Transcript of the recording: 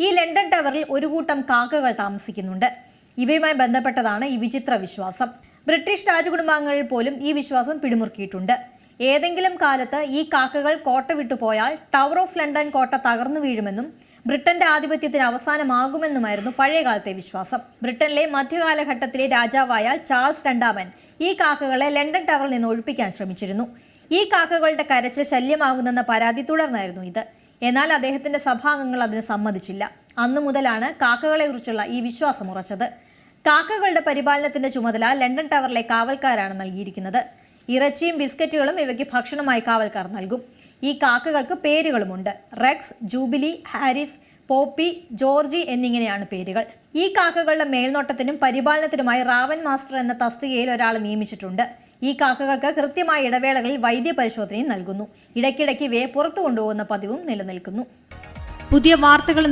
ഈ ലണ്ടൻ ടവറിൽ ഒരു കൂട്ടം കാക്കകൾ താമസിക്കുന്നുണ്ട്. ഇവയുമായി ബന്ധപ്പെട്ടതാണ് ഈ വിചിത്ര വിശ്വാസം. ബ്രിട്ടീഷ് രാജകുടുംബാംഗങ്ങളിൽ പോലും ഈ വിശ്വാസം പിടിമുറുക്കിയിട്ടുണ്ട്. ഏതെങ്കിലും കാലത്ത് ഈ കാക്കകൾ കോട്ട വിട്ടുപോയാൽ ടവർ ഓഫ് ലണ്ടൻ കോട്ട തകർന്നു വീഴുമെന്നും ബ്രിട്ടന്റെ ആധിപത്യത്തിന് അവസാനമാകുമെന്നുമായിരുന്നു പഴയകാലത്തെ വിശ്വാസം. ബ്രിട്ടനിലെ മധ്യകാലഘട്ടത്തിലെ രാജാവായ ചാൾസ് രണ്ടാമൻ ഈ കാക്കകളെ ലണ്ടൻ ടവറിൽ നിന്ന് ഒഴിപ്പിക്കാൻ ശ്രമിച്ചിരുന്നു. ഈ കാക്കകളുടെ കരച്ച് ശല്യമാകുന്നെന്ന പരാതി തുടർന്നായിരുന്നു ഇത്. എന്നാൽ അദ്ദേഹത്തിന്റെ സഭാംഗങ്ങൾ അതിന് സമ്മതിച്ചില്ല. അന്നു മുതലാണ് കാക്കകളെ കുറിച്ചുള്ള ഈ വിശ്വാസം ഉറച്ചത്. കാക്കകളുടെ പരിപാലനത്തിന്റെ ചുമതല ലണ്ടൻ ടവറിലെ കാവൽക്കാരാണ് നൽകിയിരിക്കുന്നത്. ഇറച്ചിയും ബിസ്ക്കറ്റുകളും ഇവയ്ക്ക് ഭക്ഷണമായി കാവൽക്കാർ നൽകും. ഈ കാക്കകൾക്ക് പേരുകളുമുണ്ട്. Rex, Jubilee, Harris, Poppy, Georgie എന്നിങ്ങനെയാണ് പേരുകൾ. ഈ കാക്കകളുടെ മേൽനോട്ടത്തിനും പരിപാലനത്തിനുമായി റാവൻ മാസ്റ്റർ എന്ന തസ്തികയിൽ ഒരാളെ നിയമിച്ചിട്ടുണ്ട്. ഈ കാക്കകൾക്ക് കൃത്യമായ ഇടവേളകളിൽ വൈദ്യപരിശോധനയും നൽകുന്നു. ഇടയ്ക്കിടയ്ക്ക് ഇവയെ പുറത്തു കൊണ്ടുപോകുന്ന പതിവും നിലനിൽക്കുന്നു. പുതിയ വാർത്തകൾ